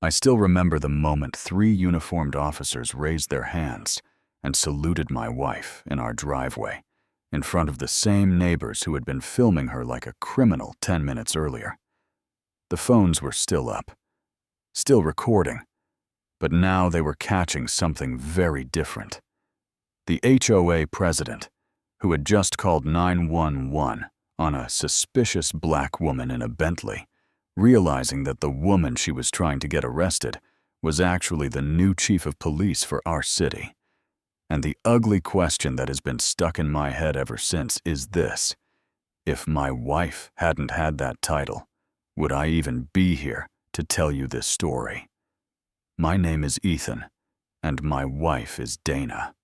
I still remember the moment 3 uniformed officers raised their hands and saluted my wife in our driveway, in front of the same neighbors who had been filming her like a criminal 10 minutes earlier. The phones were still up, still recording, but now they were catching something very different. The HOA president, who had just called 911 on a suspicious black woman in a Bentley, realizing that the woman she was trying to get arrested was actually the new chief of police for our city. And the ugly question that has been stuck in my head ever since is this: if my wife hadn't had that title, would I even be here to tell you this story? My name is Ethan, and my wife is Dana.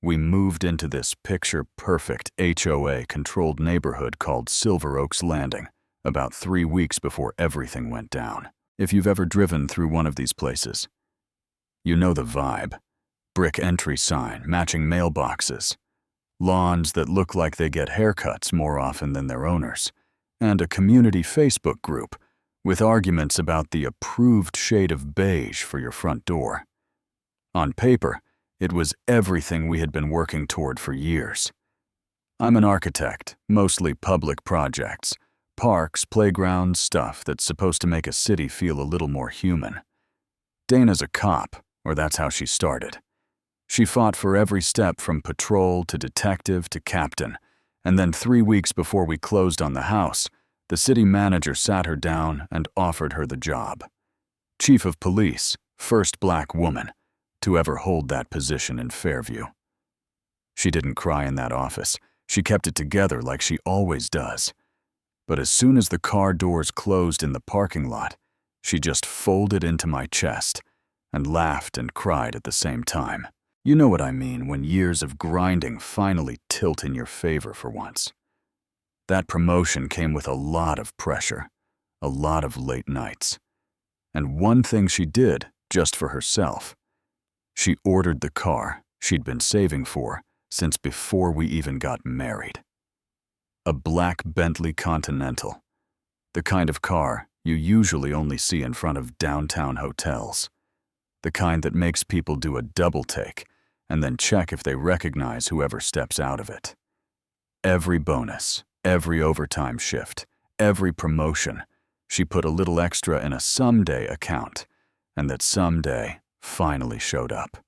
We moved into this picture-perfect HOA-controlled neighborhood called Silver Oaks Landing about 3 weeks before everything went down. If you've ever driven through one of these places, you know the vibe. Brick entry sign, matching mailboxes, lawns that look like they get haircuts more often than their owners, and a community Facebook group with arguments about the approved shade of beige for your front door. On paper, it was everything we had been working toward for years. I'm an architect, mostly public projects, parks, playgrounds, stuff that's supposed to make a city feel a little more human. Dana's a cop, or that's how she started. She fought for every step from patrol to detective to captain, and then 3 weeks before we closed on the house, the city manager sat her down and offered her the job. Chief of police, first black woman to ever hold that position in Fairview. She didn't cry in that office. She kept it together like she always does. But as soon as the car doors closed in the parking lot, she just folded into my chest and laughed and cried at the same time. You know what I mean when years of grinding finally tilt in your favor for once. That promotion came with a lot of pressure, a lot of late nights. And one thing she did, just for herself, she ordered the car she'd been saving for since before we even got married. A black Bentley Continental, the kind of car you usually only see in front of downtown hotels, the kind that makes people do a double take and then check if they recognize whoever steps out of it. Every bonus, every overtime shift, every promotion, she put a little extra in a someday account, and that someday finally showed up.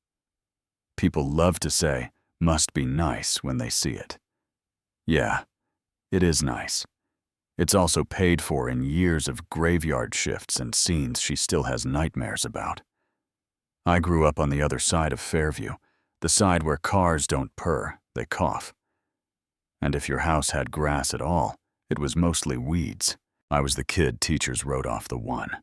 People love to say, "Must be nice," when they see it. Yeah, it is nice. It's also paid for in years of graveyard shifts and scenes she still has nightmares about. I grew up on the other side of Fairview, the side where cars don't purr, they cough. And if your house had grass at all, it was mostly weeds. I was the kid teachers wrote off the one.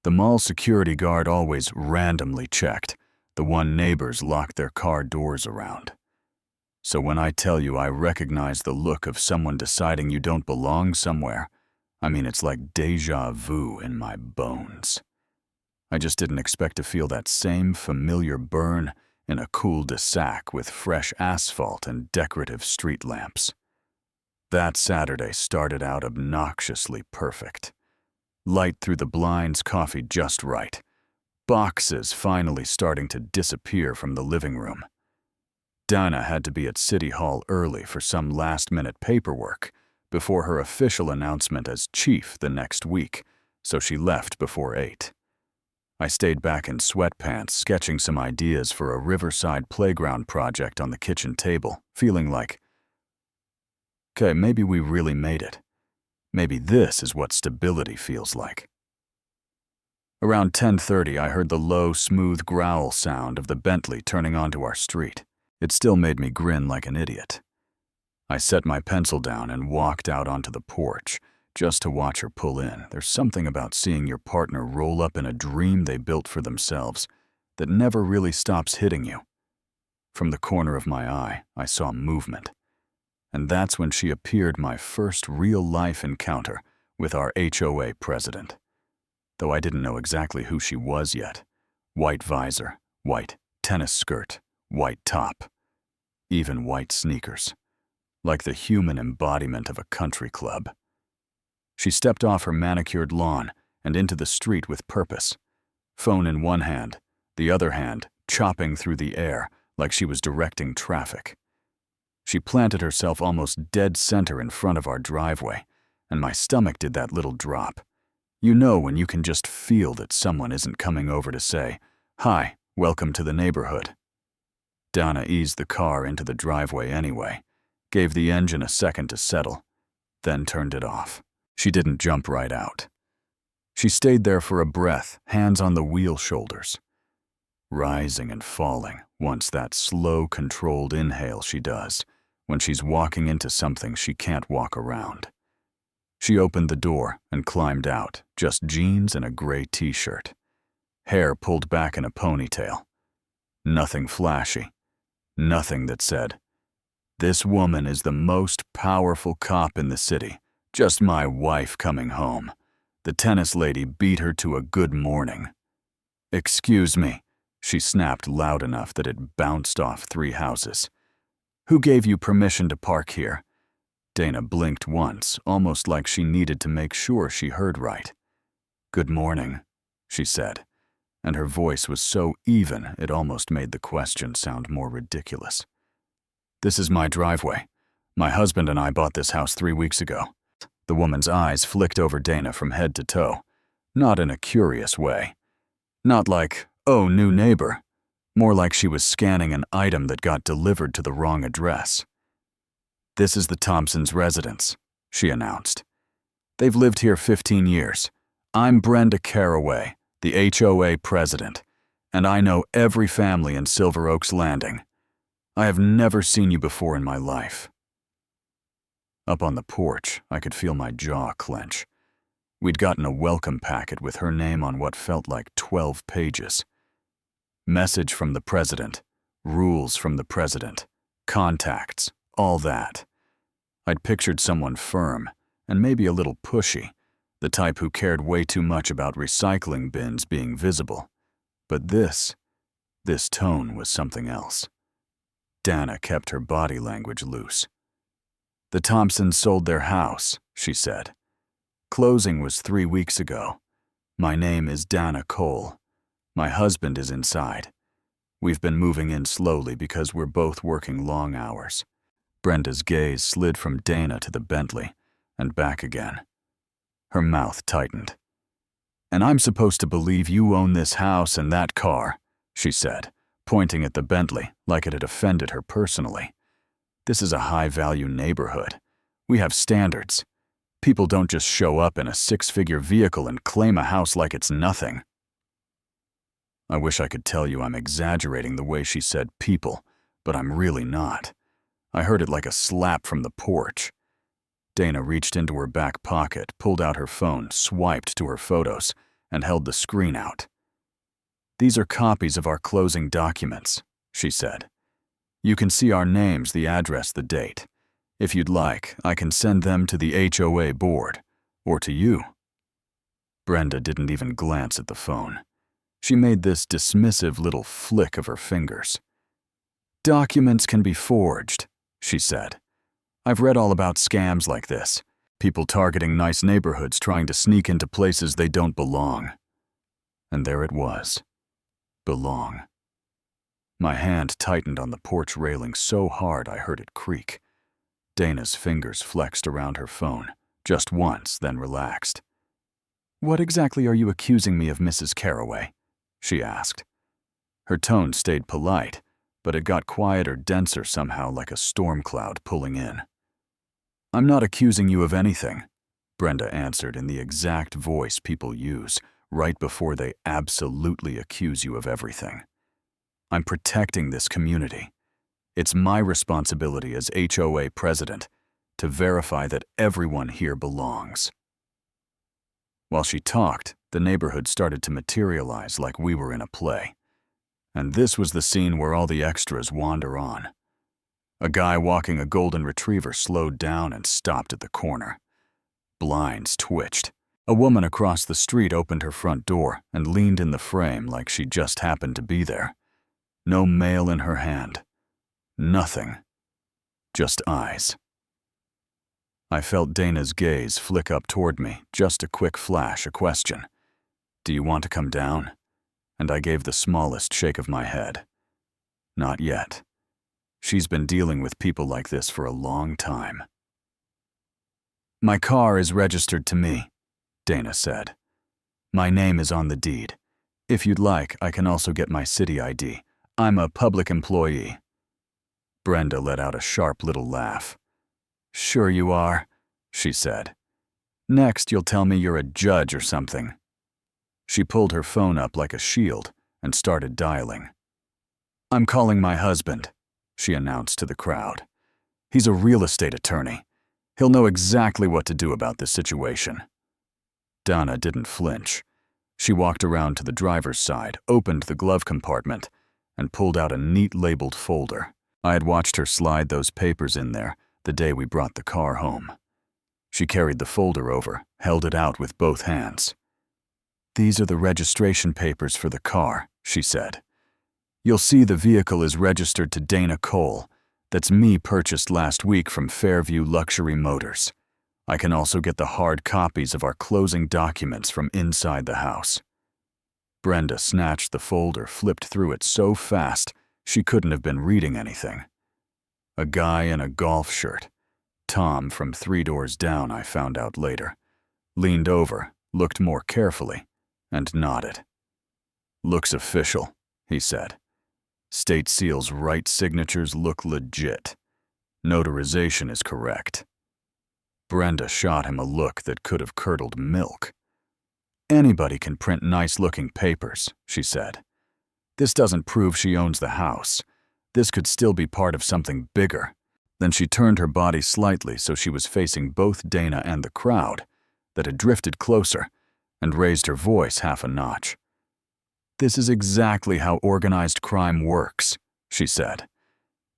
The mall security guard always randomly checked, the one neighbors locked their car doors around. So when I tell you I recognize the look of someone deciding you don't belong somewhere, I mean it's like déjà vu in my bones. I just didn't expect to feel that same familiar burn in a cul-de-sac with fresh asphalt and decorative street lamps. That Saturday started out obnoxiously perfect. Light through the blinds, coffee just right. Boxes finally starting to disappear from the living room. Dana had to be at City Hall early for some last-minute paperwork before her official announcement as chief the next week, so she left before 8. I stayed back in sweatpants sketching some ideas for a riverside playground project on the kitchen table, feeling like, okay, maybe we really made it. Maybe this is what stability feels like. Around 10:30, I heard the low, smooth growl sound of the Bentley turning onto our street. It still made me grin like an idiot. I set my pencil down and walked out onto the porch, just to watch her pull in. There's something about seeing your partner roll up in a dream they built for themselves that never really stops hitting you. From the corner of my eye, I saw movement. And that's when she appeared, my first real-life encounter with our HOA president. Though I didn't know exactly who she was yet. White visor, white tennis skirt, white top, even white sneakers, like the human embodiment of a country club. She stepped off her manicured lawn and into the street with purpose. Phone in one hand, the other hand chopping through the air like she was directing traffic. She planted herself almost dead center in front of our driveway, and my stomach did that little drop. You know when you can just feel that someone isn't coming over to say, "Hi, welcome to the neighborhood." Donna eased the car into the driveway anyway, gave the engine a second to settle, then turned it off. She didn't jump right out. She stayed there for a breath, hands on the wheel shoulders, rising and falling once that slow, controlled inhale she does when she's walking into something she can't walk around. She opened the door and climbed out, just jeans and a gray t-shirt. Hair pulled back in a ponytail. Nothing flashy. Nothing that said, "This woman is the most powerful cop in the city. Just my wife coming home. The tennis lady beat her to a good morning." "Excuse me," she snapped loud enough that it bounced off 3 houses. "Who gave you permission to park here?" Dana blinked once, almost like she needed to make sure she heard right. "Good morning," she said, and her voice was so even it almost made the question sound more ridiculous. "This is my driveway. My husband and I bought this house 3 weeks ago." The woman's eyes flicked over Dana from head to toe, not in a curious way. Not like, "Oh, new neighbor," more like she was scanning an item that got delivered to the wrong address. "This is the Thompsons' residence," she announced. "They've lived here 15 years. I'm Brenda Caraway, the HOA president, and I know every family in Silver Oaks Landing. I have never seen you before in my life." Up on the porch, I could feel my jaw clench. We'd gotten a welcome packet with her name on what felt like 12 pages. Message from the president, rules from the president, contacts, all that. I'd pictured someone firm and maybe a little pushy, the type who cared way too much about recycling bins being visible. But this tone was something else. Dana kept her body language loose. "The Thompsons sold their house," she said. "Closing was 3 weeks ago. My name is Dana Cole. My husband is inside. We've been moving in slowly because we're both working long hours." Brenda's gaze slid from Dana to the Bentley and back again. Her mouth tightened. "And I'm supposed to believe you own this house and that car," she said, pointing at the Bentley like it had offended her personally. "This is a high-value neighborhood. We have standards. People don't just show up in a 6-figure vehicle and claim a house like it's nothing." I wish I could tell you I'm exaggerating the way she said people, but I'm really not. I heard it like a slap from the porch. Dana reached into her back pocket, pulled out her phone, swiped to her photos, and held the screen out. "These are copies of our closing documents," she said. "You can see our names, the address, the date. If you'd like, I can send them to the HOA board, or to you." Brenda didn't even glance at the phone. She made this dismissive little flick of her fingers. "Documents can be forged," she said. "I've read all about scams like this. People targeting nice neighborhoods trying to sneak into places they don't belong." And there it was. Belong. My hand tightened on the porch railing so hard I heard it creak. Dana's fingers flexed around her phone, just once, then relaxed. "What exactly are you accusing me of, Mrs. Caraway?" she asked. Her tone stayed polite, but it got quieter, denser somehow, like a storm cloud pulling in. "I'm not accusing you of anything," Brenda answered in the exact voice people use right before they absolutely accuse you of everything. "I'm protecting this community. It's my responsibility as HOA president to verify that everyone here belongs." While she talked, the neighborhood started to materialize like we were in a play. And this was the scene where all the extras wander on. A guy walking a golden retriever slowed down and stopped at the corner. Blinds twitched. A woman across the street opened her front door and leaned in the frame like she just happened to be there. No mail in her hand. Nothing. Just eyes. I felt Dana's gaze flick up toward me, just a quick flash, a question. "Do you want to come down?" And I gave the smallest shake of my head. Not yet. She's been dealing with people like this for a long time. "My car is registered to me," Dana said. "My name is on the deed. If you'd like, I can also get my city ID. I'm a public employee." Brenda let out a sharp little laugh. "Sure you are," she said. "Next, you'll tell me you're a judge or something." She pulled her phone up like a shield and started dialing. "I'm calling my husband," she announced to the crowd. "He's a real estate attorney. He'll know exactly what to do about this situation." Donna didn't flinch. She walked around to the driver's side, opened the glove compartment, and pulled out a neat labeled folder. I had watched her slide those papers in there the day we brought the car home. She carried the folder over, held it out with both hands. "These are the registration papers for the car," she said. "You'll see the vehicle is registered to Dana Cole. That's me, purchased last week from Fairview Luxury Motors. I can also get the hard copies of our closing documents from inside the house." Brenda snatched the folder, flipped through it so fast she couldn't have been reading anything. A guy in a golf shirt, Tom from 3 doors down, I found out later, leaned over, looked more carefully, and nodded. "Looks official," he said. "State Seal's right signatures look legit. Notarization is correct." Brenda shot him a look that could have curdled milk. "Anybody can print nice-looking papers," she said. "This doesn't prove she owns the house. This could still be part of something bigger." Then she turned her body slightly so she was facing both Dana and the crowd that had drifted closer, and raised her voice half a notch. "This is exactly how organized crime works," she said.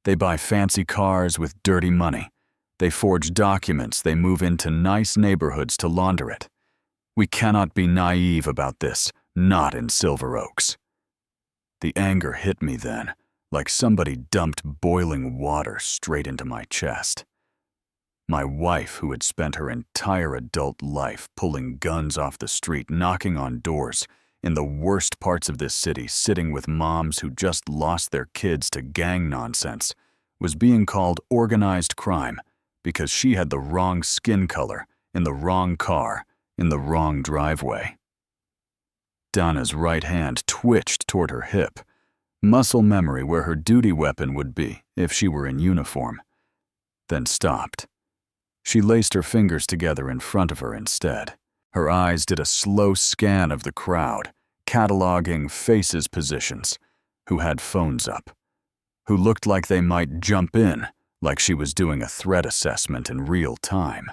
"They buy fancy cars with dirty money. They forge documents, they move into nice neighborhoods to launder it. We cannot be naive about this, not in Silver Oaks." The anger hit me then, like somebody dumped boiling water straight into my chest. My wife, who had spent her entire adult life pulling guns off the street, knocking on doors, in the worst parts of this city, sitting with moms who just lost their kids to gang nonsense, was being called organized crime because she had the wrong skin color, in the wrong car, in the wrong driveway. Donna's right hand twitched toward her hip, muscle memory where her duty weapon would be if she were in uniform, then stopped. She laced her fingers together in front of her instead. Her eyes did a slow scan of the crowd, cataloging faces' positions, who had phones up, who looked like they might jump in, like she was doing a threat assessment in real time.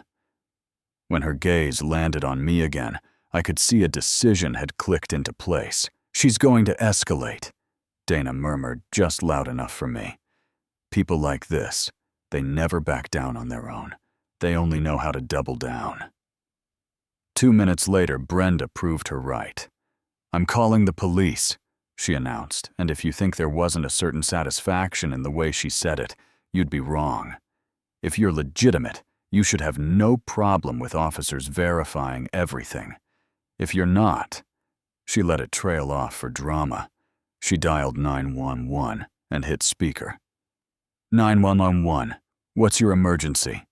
When her gaze landed on me again, I could see a decision had clicked into place. "She's going to escalate," Dana murmured just loud enough for me. "People like this, they never back down on their own. They only know how to double down." 2 minutes later, Brenda proved her right. "I'm calling the police," she announced, and if you think there wasn't a certain satisfaction in the way she said it, you'd be wrong. If you're legitimate, you should have no problem with officers verifying everything. If you're not, she let it trail off for drama. She dialed 911 and hit speaker. 911, what's your emergency?"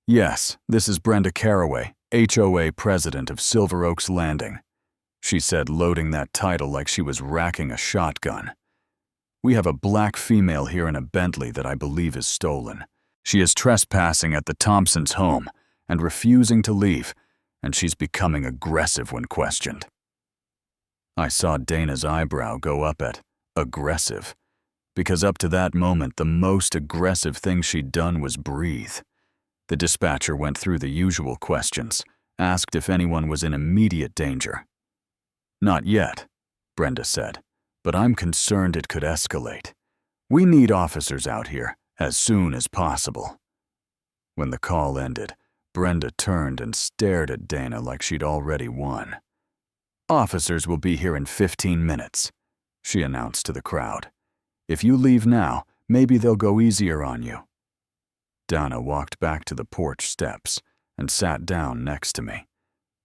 "Yes, this is Brenda Caraway, HOA president of Silver Oaks Landing," she said, loading that title like she was racking a shotgun. "We have a black female here in a Bentley that I believe is stolen. She is trespassing at the Thompsons' home and refusing to leave, and she's becoming aggressive when questioned." I saw Dana's eyebrow go up at aggressive, because up to that moment the most aggressive thing she'd done was breathe. The dispatcher went through the usual questions, asked if anyone was in immediate danger. "Not yet," Brenda said, "but I'm concerned it could escalate. We need officers out here as soon as possible." When the call ended, Brenda turned and stared at Dana like she'd already won. "Officers will be here in 15 minutes, she announced to the crowd. "If you leave now, maybe they'll go easier on you." Donna walked back to the porch steps and sat down next to me,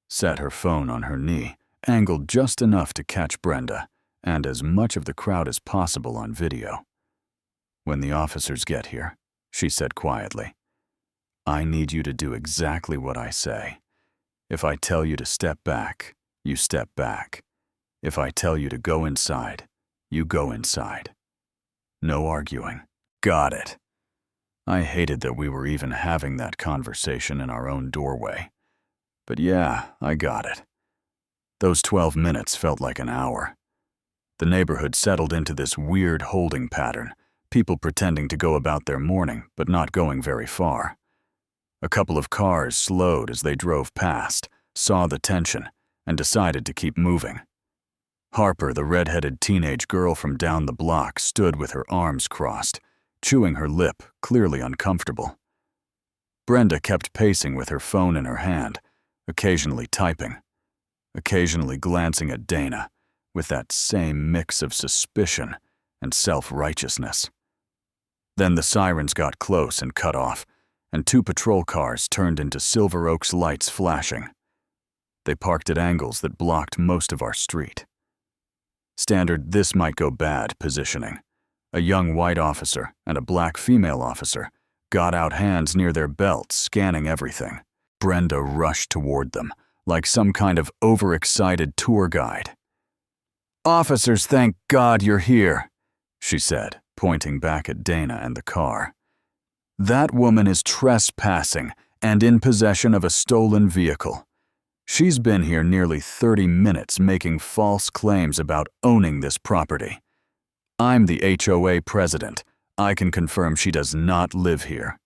set her phone on her knee, angled just enough to catch Brenda and as much of the crowd as possible on video. "When the officers get here," she said quietly, "I need you to do exactly what I say. If I tell you to step back, you step back. If I tell you to go inside, you go inside. No arguing. Got it?" I hated that we were even having that conversation in our own doorway. But yeah, I got it. Those 12 minutes felt like an hour. The neighborhood settled into this weird holding pattern, people pretending to go about their morning but not going very far. A couple of cars slowed as they drove past, saw the tension, and decided to keep moving. Harper, the red-headed teenage girl from down the block, stood with her arms crossed, chewing her lip, clearly uncomfortable. Brenda kept pacing with her phone in her hand, occasionally typing, occasionally glancing at Dana, with that same mix of suspicion and self-righteousness. Then the sirens got close and cut off, and 2 patrol cars turned into Silver Oak's lights flashing. They parked at angles that blocked most of our street. Standard "this might go bad" positioning. A young white officer and a black female officer got out, hands near their belts, scanning everything. Brenda rushed toward them, like some kind of overexcited tour guide. "Officers, thank God you're here," she said, pointing back at Dana and the car. "That woman is trespassing and in possession of a stolen vehicle. She's been here nearly 30 minutes making false claims about owning this property. I'm the HOA president. I can confirm she does not live here."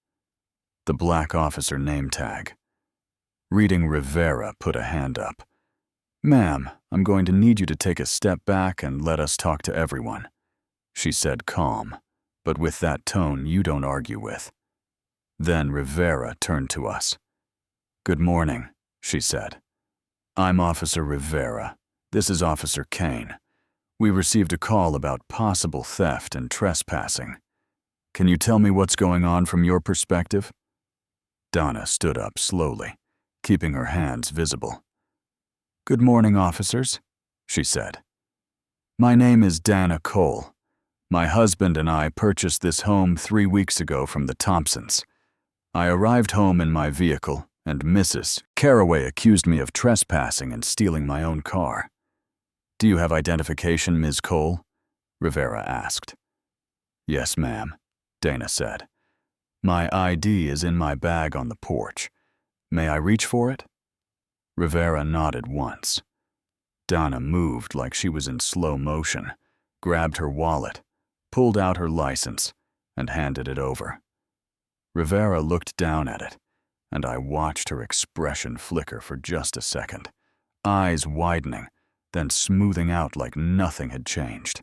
The black officer name tag. Reading Rivera put a hand up. "Ma'am, I'm going to need you to take a step back and let us talk to everyone," she said, calm, but with that tone you don't argue with. Then Rivera turned to us. "Good morning," she said. "I'm Officer Rivera. This is Officer Kane. We received a call about possible theft and trespassing. Can you tell me what's going on from your perspective?" Donna stood up slowly, keeping her hands visible. "Good morning, officers," she said. "My name is Dana Cole. My husband and I purchased this home 3 weeks ago from the Thompsons. I arrived home in my vehicle, and Mrs. Caraway accused me of trespassing and stealing my own car." "Do you have identification, Ms. Cole?" Rivera asked. "Yes, ma'am," Dana said. "My ID is in my bag on the porch. May I reach for it?" Rivera nodded once. Donna moved like she was in slow motion, grabbed her wallet, pulled out her license, and handed it over. Rivera looked down at it, and I watched her expression flicker for just a second, eyes widening, then smoothing out like nothing had changed.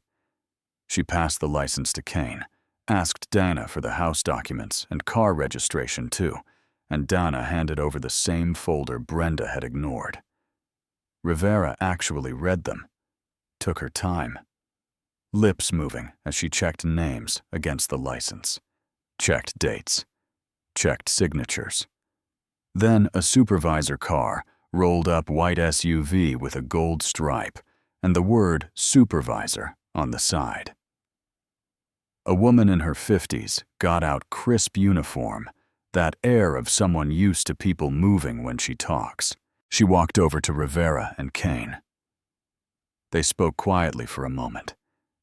She passed the license to Kane, asked Dana for the house documents and car registration too, and Dana handed over the same folder Brenda had ignored. Rivera actually read them, took her time, lips moving as she checked names against the license, checked dates, checked signatures. Then a supervisor car rolled up, white SUV with a gold stripe and the word supervisor on the side. A woman in her 50s got out, crisp uniform, that air of someone used to people moving when she talks. She walked over to Rivera and Kane. They spoke quietly for a moment,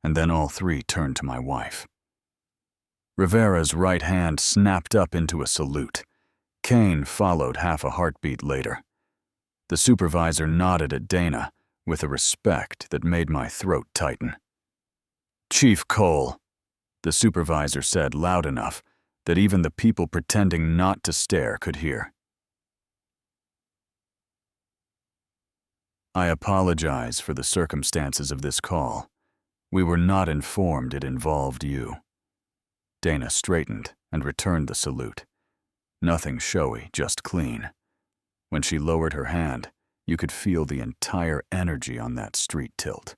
and then all 3 turned to my wife. Rivera's right hand snapped up into a salute. Kane followed half a heartbeat later. The supervisor nodded at Dana with a respect that made my throat tighten. "Chief Cole," the supervisor said loud enough that even the people pretending not to stare could hear. "I apologize for the circumstances of this call. We were not informed it involved you." Dana straightened and returned the salute. Nothing showy, just clean. When she lowered her hand, you could feel the entire energy on that street tilt.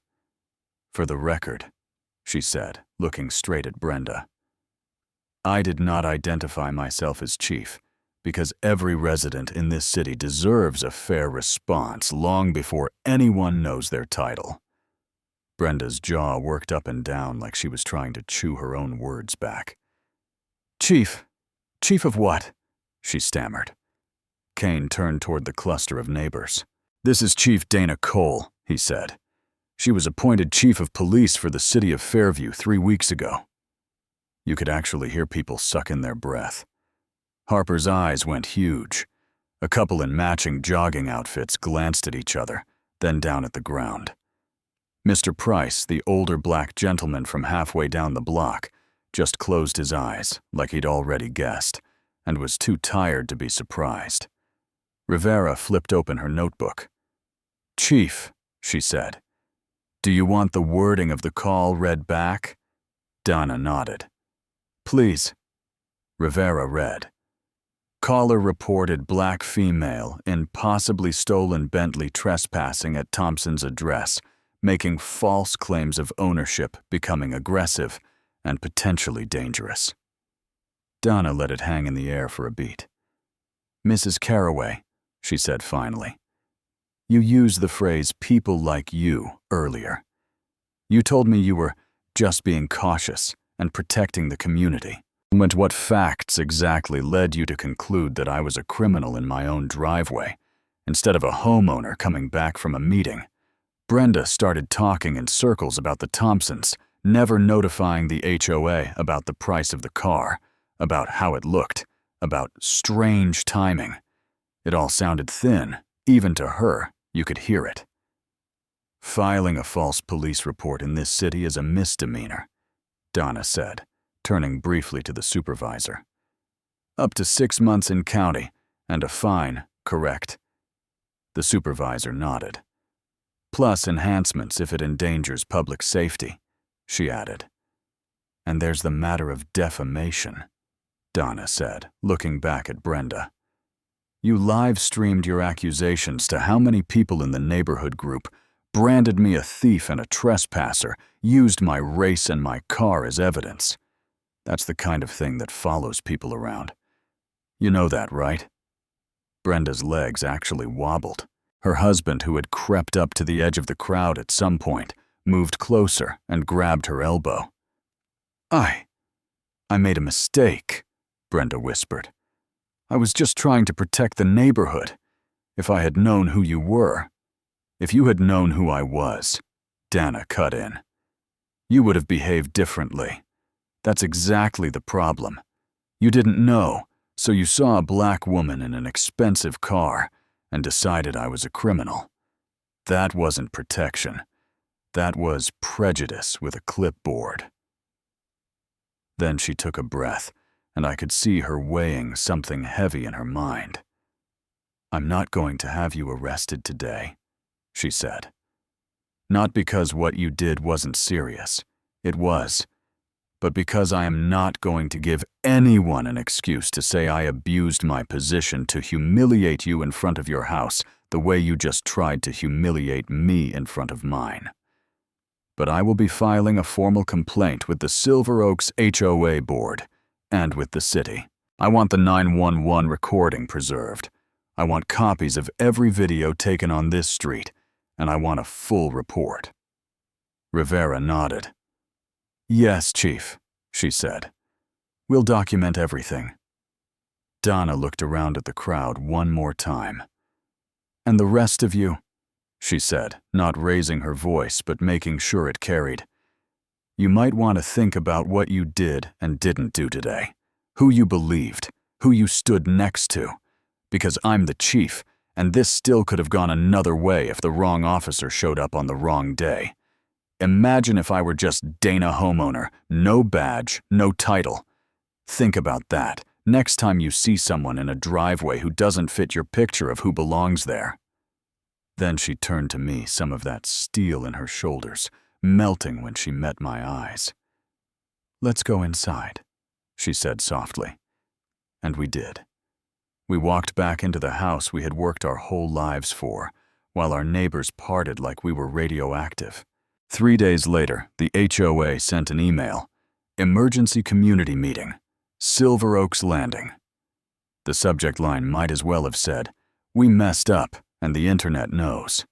"For the record," she said, looking straight at Brenda, I did not identify myself as chief, because every resident in this city deserves a fair response long before anyone knows their title. Brenda's jaw worked up and down like she was trying to chew her own words back. Chief? Chief of what? She stammered. Kane turned toward the cluster of neighbors. This is Chief Dana Cole, he said. She was appointed chief of police for the city of Fairview 3 weeks ago. You could actually hear people suck in their breath. Harper's eyes went huge. A couple in matching jogging outfits glanced at each other, then down at the ground. Mr. Price, the older black gentleman from halfway down the block, just closed his eyes, like he'd already guessed, and was too tired to be surprised. Rivera flipped open her notebook. Chief, she said, do you want the wording of the call read back? Donna nodded. Please. Rivera read. Caller reported black female in possibly stolen Bentley trespassing at Thompson's address, making false claims of ownership, becoming aggressive, and potentially dangerous. Donna let it hang in the air for a beat. Mrs. Carraway, she said finally, you used the phrase people like you earlier. You told me you were just being cautious and protecting the community. But what facts exactly led you to conclude that I was a criminal in my own driveway, instead of a homeowner coming back from a meeting? Brenda started talking in circles about the Thompsons, never notifying the HOA about the price of the car, about how it looked, about strange timing. It all sounded thin, even to her. You could hear it. Filing a false police report in this city is a misdemeanor, Donna said, turning briefly to the supervisor. Up to 6 months in county, and a fine, correct? The supervisor nodded. Plus enhancements if it endangers public safety, she added. And there's the matter of defamation, Donna said, looking back at Brenda. You live-streamed your accusations to how many people in the neighborhood group, branded me a thief and a trespasser, used my race and my car as evidence. That's the kind of thing that follows people around. You know that, right? Brenda's legs actually wobbled. Her husband, who had crept up to the edge of the crowd at some point, moved closer and grabbed her elbow. I made a mistake, Brenda whispered. I was just trying to protect the neighborhood. If I had known who you were, if you had known who I was, Dana cut in, you would have behaved differently. That's exactly the problem. You didn't know, so you saw a black woman in an expensive car and decided I was a criminal. That wasn't protection. That was prejudice with a clipboard. Then she took a breath, and I could see her weighing something heavy in her mind. I'm not going to have you arrested today, she said. Not because what you did wasn't serious. It was. But because I am not going to give anyone an excuse to say I abused my position to humiliate you in front of your house the way you just tried to humiliate me in front of mine. But I will be filing a formal complaint with the Silver Oaks HOA board and with the city. I want the 911 recording preserved. I want copies of every video taken on this street, and I want a full report. Rivera nodded. Yes, Chief, she said. We'll document everything. Donna looked around at the crowd one more time. And the rest of you, she said, not raising her voice but making sure it carried. You might want to think about what you did and didn't do today, who you believed, who you stood next to, because I'm the chief, and this still could have gone another way if the wrong officer showed up on the wrong day. Imagine if I were just Dana Homeowner, no badge, no title. Think about that next time you see someone in a driveway who doesn't fit your picture of who belongs there. Then she turned to me, some of that steel in her shoulders, melting when she met my eyes. Let's go inside, she said softly. And we did. We walked back into the house we had worked our whole lives for, while our neighbors parted like we were radioactive. 3 days later, the HOA sent an email. Emergency community meeting. Silver Oaks Landing. The subject line might as well have said, "We messed up, and the internet knows."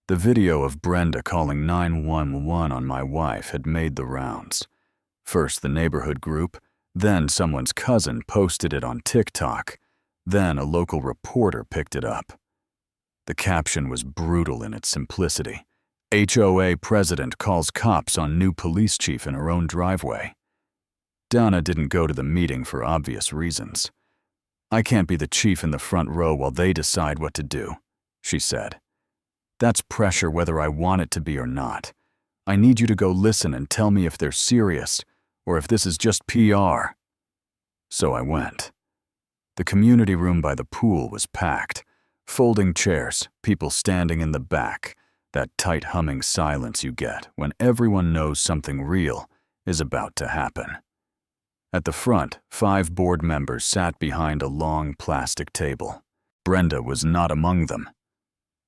The video of Brenda calling 911 on my wife had made the rounds. First the neighborhood group, then someone's cousin posted it on TikTok, then a local reporter picked it up. The caption was brutal in its simplicity. HOA president calls cops on new police chief in her own driveway. Donna didn't go to the meeting for obvious reasons. "I can't be the chief in the front row while they decide what to do," she said. "That's pressure whether I want it to be or not. I need you to go listen and tell me if they're serious or if this is just PR." So I went. The community room by the pool was packed. Folding chairs, people standing in the back, that tight humming silence you get when everyone knows something real is about to happen. At the front, 5 board members sat behind a long plastic table. Brenda was not among them.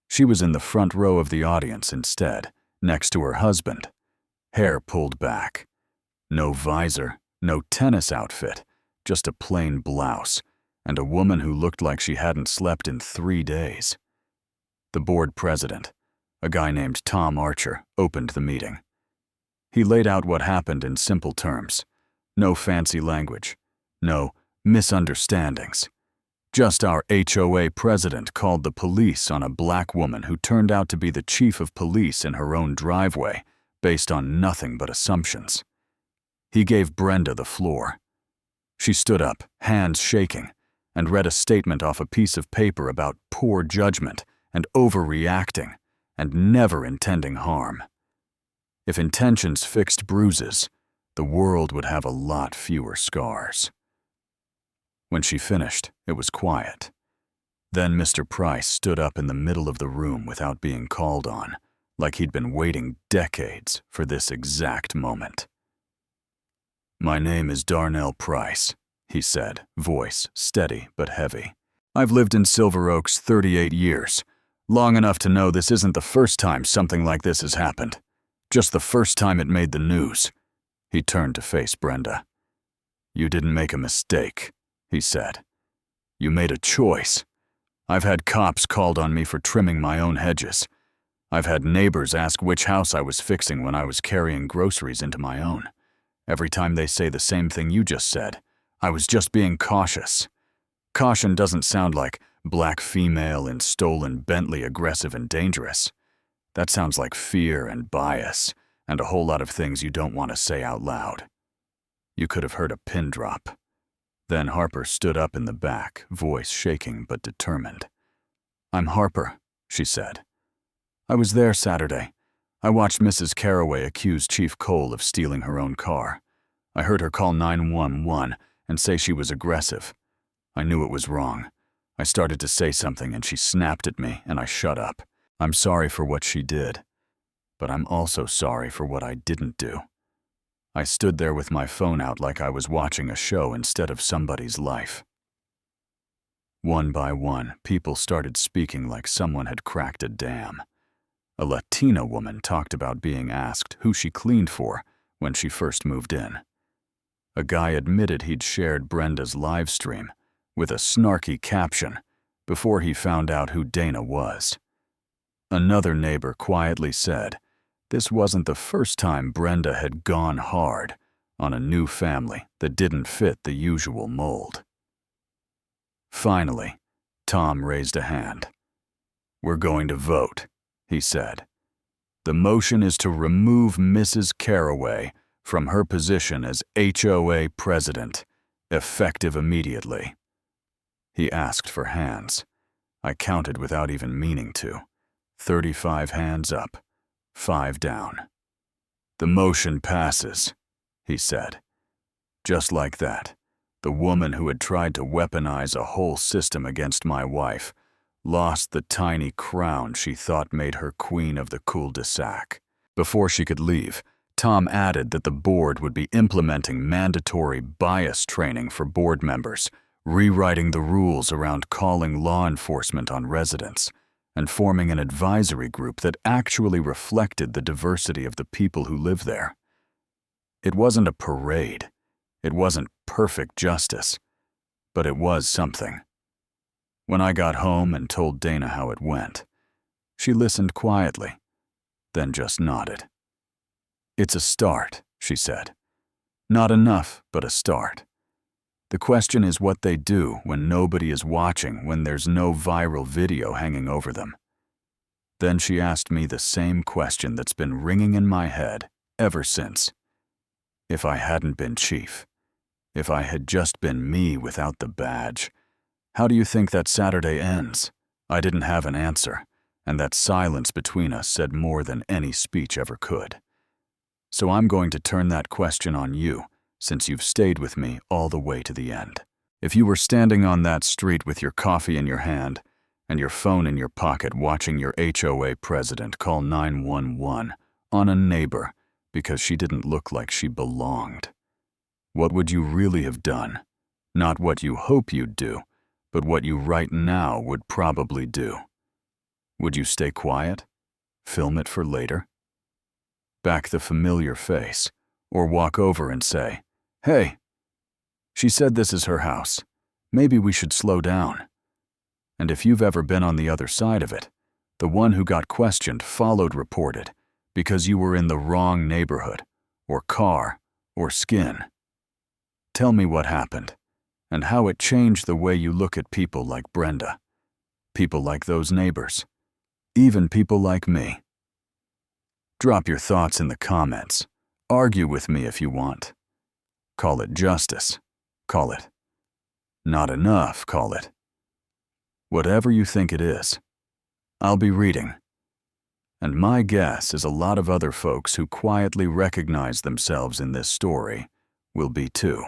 She was in the front row of the audience instead, next to her husband. Hair pulled back. No visor, no tennis outfit, just a plain blouse, and a woman who looked like she hadn't slept in 3 days. The board president, a guy named Tom Archer, opened the meeting. He laid out what happened in simple terms. No fancy language. No misunderstandings. Just our HOA president called the police on a black woman who turned out to be the chief of police in her own driveway, based on nothing but assumptions. He gave Brenda the floor. She stood up, hands shaking, and read a statement off a piece of paper about poor judgment and overreacting and never intending harm. If intentions fixed bruises, the world would have a lot fewer scars. When she finished, it was quiet. Then Mr. Price stood up in the middle of the room without being called on, like he'd been waiting decades for this exact moment. "My name is Darnell Price," he said, voice steady but heavy. "I've lived in Silver Oaks 38 years, long enough to know this isn't the first time something like this has happened. Just the first time it made the news." He turned to face Brenda. "You didn't make a mistake," he said. "You made a choice. I've had cops called on me for trimming my own hedges. I've had neighbors ask which house I was fixing when I was carrying groceries into my own. Every time they say the same thing you just said, I was just being cautious. Caution doesn't sound like black female in stolen Bentley aggressive and dangerous. That sounds like fear and bias and a whole lot of things you don't want to say out loud." You could have heard a pin drop. Then Harper stood up in the back, voice shaking but determined. "I'm Harper," she said. "I was there Saturday. I watched Mrs. Carraway accuse Chief Cole of stealing her own car. I heard her call 911 and say she was aggressive. I knew it was wrong. I started to say something and she snapped at me and I shut up. I'm sorry for what she did, but I'm also sorry for what I didn't do. I stood there with my phone out like I was watching a show instead of somebody's life." One by one, people started speaking like someone had cracked a dam. A Latina woman talked about being asked who she cleaned for when she first moved in. A guy admitted he'd shared Brenda's live stream with a snarky caption before he found out who Dana was. Another neighbor quietly said this wasn't the first time Brenda had gone hard on a new family that didn't fit the usual mold. Finally, Tom raised a hand. "We're going to vote," he said. "The motion is to remove Mrs. Carraway from her position as HOA president, effective immediately." He asked for hands. I counted without even meaning to. 35 hands up, 5 down. "The motion passes," he said. Just like that, the woman who had tried to weaponize a whole system against my wife lost the tiny crown she thought made her queen of the cul-de-sac. Before she could leave, Tom added that the board would be implementing mandatory bias training for board members, rewriting the rules around calling law enforcement on residents, and forming an advisory group that actually reflected the diversity of the people who live there. It wasn't a parade. It wasn't perfect justice, but it was something. When I got home and told Dana how it went, she listened quietly, then just nodded. "It's a start," she said. "Not enough, but a start. The question is what they do when nobody is watching, when there's no viral video hanging over them." Then she asked me the same question that's been ringing in my head ever since. If I hadn't been chief, if I had just been me without the badge, how do you think that Saturday ends? I didn't have an answer, and that silence between us said more than any speech ever could. So I'm going to turn that question on you, since you've stayed with me all the way to the end. If you were standing on that street with your coffee in your hand and your phone in your pocket watching your HOA president call 911 on a neighbor because she didn't look like she belonged, what would you really have done? Not what you hope you'd do, but what you right now would probably do. Would you stay quiet? Film it for later? Back the familiar face, or walk over and say, "Hey, she said this is her house. Maybe we should slow down." And if you've ever been on the other side of it, the one who got questioned followed reported because you were in the wrong neighborhood, or car, or skin. Tell me what happened, and how it changed the way you look at people like Brenda, people like those neighbors, even people like me. Drop your thoughts in the comments. Argue with me if you want. Call it justice. Call it not enough. Call it whatever you think it is. I'll be reading. And my guess is a lot of other folks who quietly recognize themselves in this story will be too.